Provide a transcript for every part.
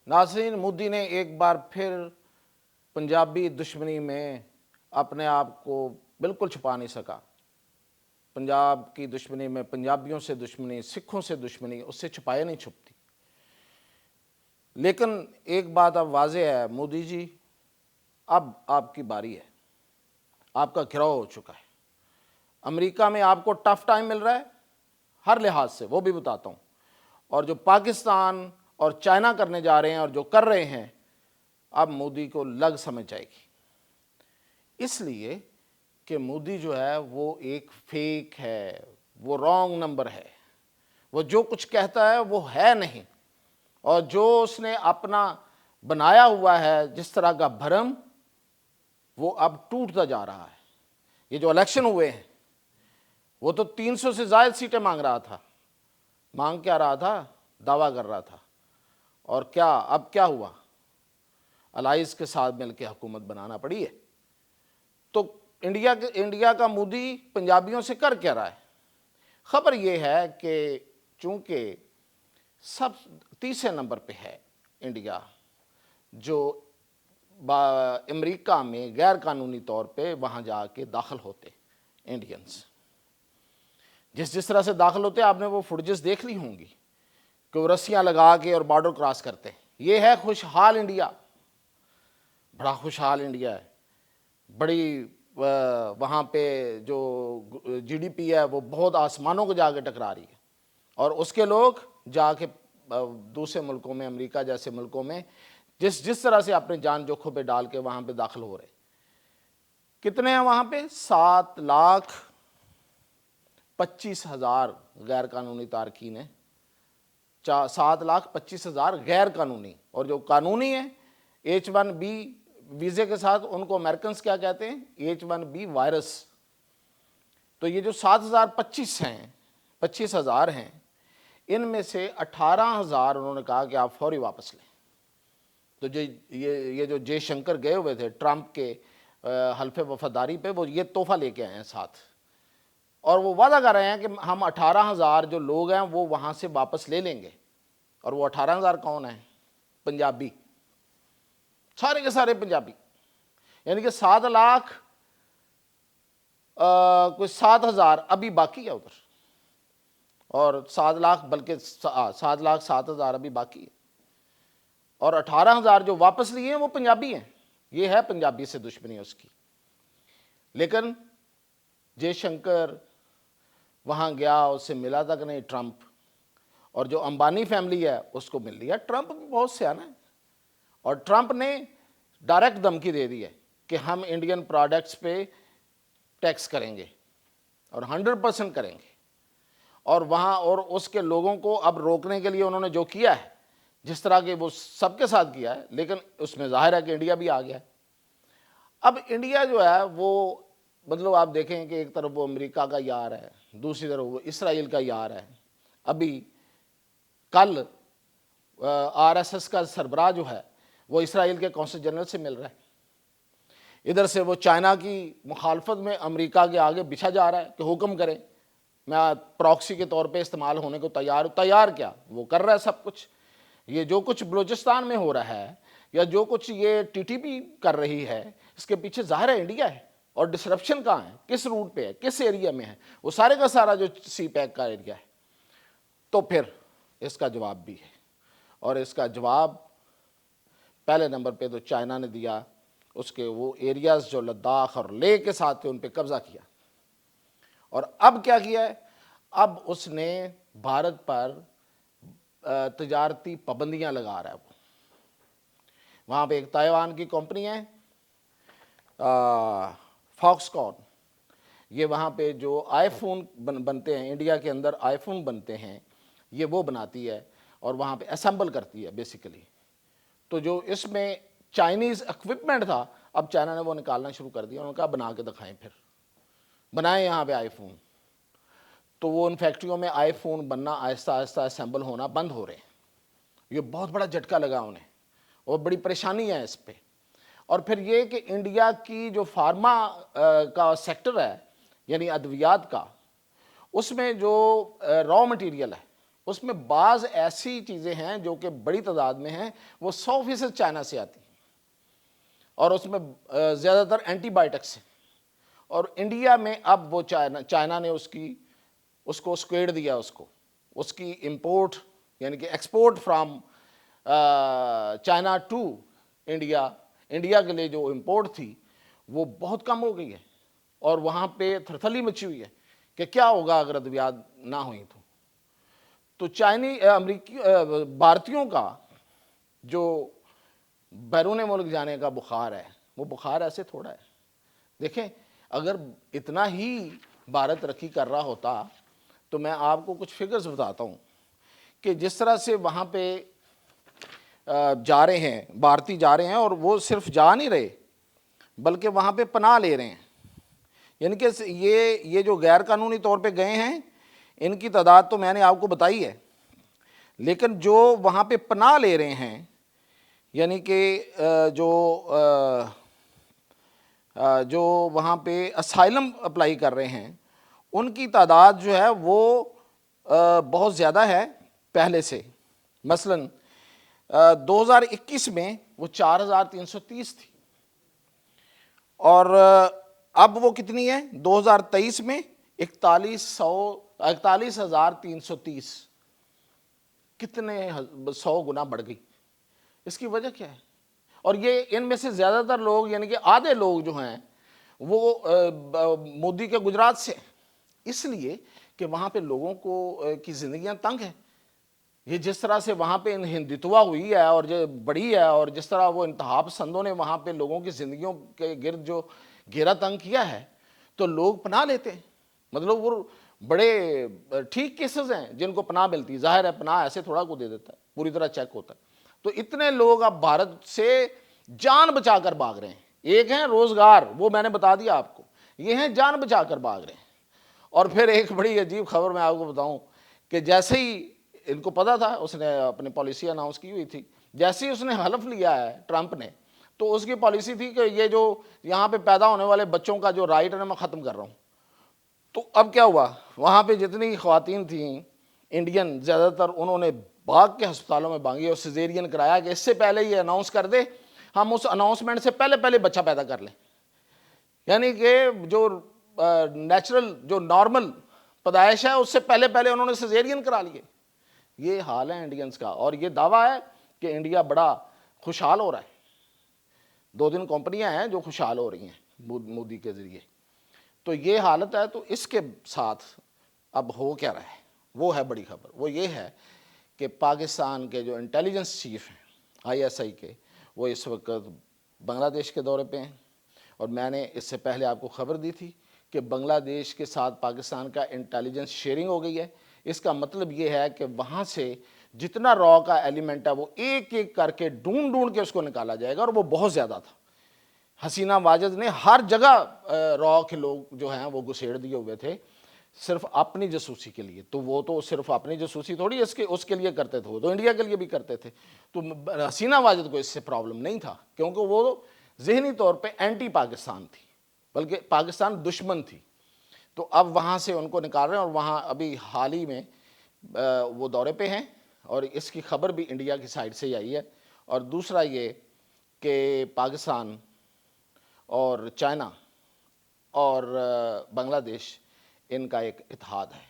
ناظرین، مودی نے ایک بار پھر پنجابی دشمنی میں اپنے آپ کو بالکل چھپا نہیں سکا۔ پنجاب کی دشمنی میں پنجابیوں سے دشمنی، سکھوں سے دشمنی اس سے چھپائے نہیں چھپتی۔ لیکن ایک بات اب واضح ہے، مودی جی اب آپ کی باری ہے، آپ کا گھراؤ ہو چکا ہے۔ امریکہ میں آپ کو ٹف ٹائم مل رہا ہے ہر لحاظ سے، وہ بھی بتاتا ہوں، اور جو پاکستان اور چائنا کرنے جا رہے ہیں اور جو کر رہے ہیں، اب مودی کو لگ سمجھ جائے گی۔ اس لیے کہ مودی جو ہے وہ ایک فیک ہے، وہ رانگ نمبر ہے، وہ جو کچھ کہتا ہے وہ ہے نہیں، اور جو اس نے اپنا بنایا ہوا ہے جس طرح کا بھرم، وہ اب ٹوٹتا جا رہا ہے۔ یہ جو الیکشن ہوئے ہیں، وہ تو 300 سے زائد سیٹیں مانگ رہا تھا، مانگ کیا رہا تھا؟ دعویٰ کر رہا تھا، اور کیا اب کیا ہوا؟ الائز کے ساتھ مل کے حکومت بنانا پڑی ہے۔ تو انڈیا کا مودی پنجابیوں سے کر کیا رہا ہے؟ خبر یہ ہے کہ چونکہ سب تیسرے نمبر پہ ہے انڈیا، جو امریکہ میں غیر قانونی طور پہ وہاں جا کے داخل ہوتے انڈینز، جس طرح سے داخل ہوتے آپ نے وہ فوٹیجز دیکھ لی ہوں گی کہ وہ رسیاں لگا کے اور بارڈر کراس کرتے ہیں۔ یہ ہے خوشحال انڈیا، بڑا خوشحال انڈیا ہے، بڑی وہاں پہ جو جی ڈی پی ہے وہ بہت آسمانوں کو جا کے ٹکرا رہی ہے، اور اس کے لوگ جا کے دوسرے ملکوں میں، امریکہ جیسے ملکوں میں جس طرح سے اپنے جان جوکھوں پہ ڈال کے وہاں پہ داخل ہو رہے۔ کتنے ہیں وہاں پہ؟ 7,25,000 غیر قانونی تارکین ہیں، 7,25,000 غیر قانونی، اور جو قانونی ہیں H1B ویزے کے ساتھ، ان کو امریکنز کیا کہتے ہیں؟ H1B virus. تو یہ جو 7,025 ہیں، 25,000 ہیں، ان میں سے 18,000 انہوں نے کہا کہ آپ فوری واپس لیں۔ تو یہ جو جے شنکر گئے ہوئے تھے ٹرمپ کے حلف وفاداری پہ، وہ یہ تحفہ لے کے آئے ہیں ساتھ، اور وہ وعدہ کر رہے ہیں کہ ہم 18,000 جو لوگ ہیں وہ وہاں سے واپس لے لیں گے۔ اور وہ 18,000 کون ہیں؟ پنجابی، سارے کے سارے پنجابی، یعنی کہ 7,00,000 کوئی 7,000 ابھی باقی ہے ادھر، اور 7,00,000 بلکہ 7,00,000 7,000 ابھی باقی ہے، اور 18,000 جو واپس لیے ہیں وہ پنجابی ہیں۔ یہ ہے پنجابی سے دشمنی اس کی۔ لیکن جے شنکر وہاں گیا، اس سے ملا تک نہیں ٹرمپ، اور جو امبانی فیملی ہے اس کو مل لیا۔ ٹرمپ بھی بہت سیانا ہے، اور ٹرمپ نے ڈائریکٹ دھمکی دے دی ہے کہ ہم انڈین پروڈکٹس پہ ٹیکس کریں گے، اور 100% کریں گے، اور وہاں اور اس کے لوگوں کو اب روکنے کے لیے انہوں نے جو کیا ہے، جس طرح کہ وہ سب کے ساتھ کیا ہے، لیکن اس میں ظاہر ہے کہ انڈیا بھی آ گیا ہے۔ اب انڈیا جو ہے وہ مطلب آپ دیکھیں کہ ایک طرف وہ امریکہ کا یار ہے، دوسری طرف وہ اسرائیل کا یار ہے۔ ابھی کل RSS کا سربراہ جو ہے وہ اسرائیل کے قونصل جنرل سے مل رہا ہے۔ ادھر سے وہ چائنا کی مخالفت میں امریکہ کے آگے بچھا جا رہا ہے کہ حکم کریں، میں پراکسی کے طور پہ استعمال ہونے کو تیار ہوں۔ تیار کیا؟ وہ کر رہا ہے سب کچھ۔ یہ جو کچھ بلوچستان میں ہو رہا ہے، یا جو کچھ یہ TTP کر رہی ہے، اس کے پیچھے ظاہر ہے انڈیا ہے۔ اور ڈسرپشن کہاں ہے؟ کس روٹ پہ ہے؟ کس ایریا میں ہے؟ وہ سارے کا سارا جو سی پیک کا ایریا ہے۔ تو پھر اس کا جواب بھی ہے، اور اس کا جواب پہلے نمبر پہ تو چائنا نے دیا، اس کے وہ ایریاز جو لداخ اور لے کے ساتھ تھے ان پہ قبضہ کیا۔ اور اب کیا کیا ہے؟ اب اس نے بھارت پر تجارتی پابندیاں لگا رہا ہے۔ وہ وہاں پہ ایک تائیوان کی کمپنی ہے فاکس کون، یہ وہاں پہ جو آئی فون بنتے ہیں، انڈیا کے اندر آئی فون بنتے ہیں، یہ وہ بناتی ہے اور وہاں پہ اسمبل کرتی ہے بیسیکلی۔ تو جو اس میں چائنیز ایکوپمنٹ تھا، اب چائنا نے وہ نکالنا شروع کر دیا۔ انہوں نے کہا بنا کے دکھائیں، پھر بنائیں یہاں پہ آئی فون۔ تو وہ ان فیکٹریوں میں آئی فون بننا آہستہ آہستہ اسمبل ہونا بند ہو رہے ہیں۔ یہ بہت بڑا جھٹکا لگا انہیں، اور بڑی پریشانی ہے اس پہ۔ اور پھر یہ کہ انڈیا کی جو فارما کا سیکٹر ہے، یعنی ادویات کا، اس میں جو را مٹیریل ہے اس میں بعض ایسی چیزیں ہیں جو کہ بڑی تعداد میں ہیں، وہ 100% چائنا سے آتی ہیں، اور اس میں زیادہ تر اینٹی بائیوٹکس ہیں، اور انڈیا میں اب وہ چائنا نے اس کو اسکویڈ دیا، اس کی امپورٹ یعنی کہ export from China to India کے لیے جو امپورٹ تھی وہ بہت کم ہو گئی ہے، اور وہاں پہ تھرتھلی مچی ہوئی ہے کہ کیا ہوگا اگر ادویات نہ ہوئیں تو بھارتیوں کا جو بیرون ملک جانے کا بخار ہے، وہ بخار ایسے تھوڑا ہے۔ دیکھیں، اگر اتنا ہی بھارت ترقی کر رہا ہوتا تو میں آپ کو کچھ فگرز بتاتا ہوں کہ جس طرح سے وہاں پہ جا رہے ہیں بھارتی، جا رہے ہیں، اور وہ صرف جا نہیں رہے بلکہ وہاں پہ پناہ لے رہے ہیں، یعنی کہ یہ جو غیر قانونی طور پہ گئے ہیں ان کی تعداد تو میں نے آپ کو بتائی ہے، لیکن جو وہاں پہ پناہ لے رہے ہیں، یعنی کہ جو وہاں پہ اسائلم اپلائی کر رہے ہیں، ان کی تعداد جو ہے وہ بہت زیادہ ہے پہلے سے۔ مثلا 2021 میں وہ 4330 تھی، اور اب وہ کتنی ہے 2023 میں 41,330، کتنے 100 گنا بڑھ گئی۔ اس کی وجہ کیا ہے؟ اور یہ ان میں سے زیادہ تر لوگ یعنی کہ آدھے لوگ جو ہیں وہ مودی کے گجرات سے، اس لیے کہ وہاں پہ لوگوں کی زندگیاں تنگ ہیں۔ یہ جس طرح سے وہاں پہ ہندتوا ہوئی ہے اور جو بڑی ہے، اور جس طرح وہ انتہا پسندوں نے وہاں پہ لوگوں کی زندگیوں کے گرد جو گھیرا تنگ کیا ہے، تو لوگ پناہ لیتے ہیں۔ مطلب وہ بڑے ٹھیک کیسز ہیں جن کو پناہ ملتی ہے، ظاہر ہے پناہ ایسے تھوڑا کو دے دیتا ہے، پوری طرح چیک ہوتا ہے۔ تو اتنے لوگ اب بھارت سے جان بچا کر بھاگ رہے ہیں۔ ایک ہیں روزگار، وہ میں نے بتا دیا آپ کو، یہ ہیں جان بچا کر بھاگ رہے ہیں۔ اور پھر ایک بڑی عجیب خبر میں آپ کو بتاؤں کہ جیسے ہی ان کو پتا تھا، اس نے اپنی پالیسی اناؤنس کی ہوئی تھی، جیسے ہی اس نے حلف لیا ہے ٹرمپ نے، تو اس کی پالیسی تھی کہ یہ جو یہاں پہ پیدا ہونے والے بچوں کا جو رائٹ ہے میں ختم کر رہا ہوں۔ تو اب کیا ہوا، وہاں پہ جتنی خواتین تھیں انڈین، زیادہ تر انہوں نے بھاگ کے ہسپتالوں میں بھاگی اور سیزیرین کرایا کہ اس سے پہلے یہ اناؤنس کر دے، ہم اس اناؤنسمنٹ سے پہلے بچہ پیدا کر لیں۔ یعنی کہ جو نیچرل جو نارمل پیدائش ہے اس سے پہلے انہوں نے سیزیرین کرا لیے۔ یہ حال ہے انڈینز کا، اور یہ دعویٰ ہے کہ انڈیا بڑا خوشحال ہو رہا ہے۔ 2 کمپنیاں ہیں جو خوشحال ہو رہی ہیں مودی کے ذریعے۔ تو یہ حالت ہے، تو اس کے ساتھ اب ہو کیا رہا ہے، وہ ہے بڑی خبر۔ وہ یہ ہے کہ پاکستان کے جو انٹیلیجنس چیف ہیں ISI کے، وہ اس وقت بنگلہ دیش کے دورے پہ ہیں، اور میں نے اس سے پہلے آپ کو خبر دی تھی کہ بنگلہ دیش کے ساتھ پاکستان کا انٹیلیجنس شیئرنگ ہو گئی ہے۔ اس کا مطلب یہ ہے کہ وہاں سے جتنا را کا ایلیمنٹ ہے وہ ایک ایک کر کے ڈھونڈ کے اس کو نکالا جائے گا، اور وہ بہت زیادہ تھا۔ حسینہ واجد نے ہر جگہ را کے لوگ جو ہیں وہ گھسیڑ دیے ہوئے تھے صرف اپنی جاسوسی کے لیے۔ تو وہ تو صرف اپنی جاسوسی تھوڑی اس کے لیے کرتے تھے، وہ تو انڈیا کے لیے بھی کرتے تھے۔ تو حسینہ واجد کو اس سے پرابلم نہیں تھا، کیونکہ وہ ذہنی طور پہ اینٹی پاکستان تھی، بلکہ پاکستان دشمن تھی۔ تو اب وہاں سے ان کو نکال رہے ہیں، اور وہاں ابھی حال ہی میں وہ دورے پہ ہیں، اور اس کی خبر بھی انڈیا کی سائڈ سے ہی آئی ہے۔ اور دوسرا یہ کہ پاکستان اور چائنا اور بنگلہ دیش، ان کا ایک اتحاد ہے۔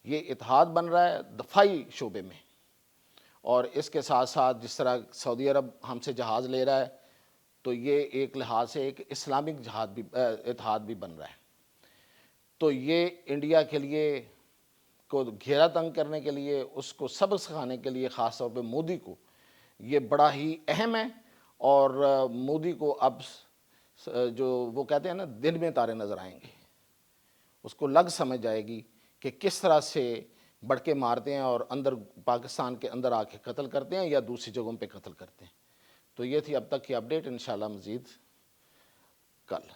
یہ اتحاد بن رہا ہے دفاعی شعبے میں، اور اس کے ساتھ ساتھ جس طرح سعودی عرب ہم سے جہاز لے رہا ہے، تو یہ ایک لحاظ سے ایک اسلامک اتحاد بھی بن رہا ہے۔ تو یہ انڈیا کے لیے کو گھیرا تنگ کرنے کے لیے، اس کو سبق سکھانے کے لیے، خاص طور پہ مودی کو یہ بڑا ہی اہم ہے۔ اور مودی کو اب جو وہ کہتے ہیں نا دن میں تارے نظر آئیں گے، اس کو لگ سمجھ جائے گی کہ کس طرح سے بڑھ کے مارتے ہیں اور اندر پاکستان کے اندر آ کے قتل کرتے ہیں یا دوسری جگہوں پہ قتل کرتے ہیں۔ تو یہ تھی اب تک کی اپڈیٹ، انشاءاللہ مزید کل۔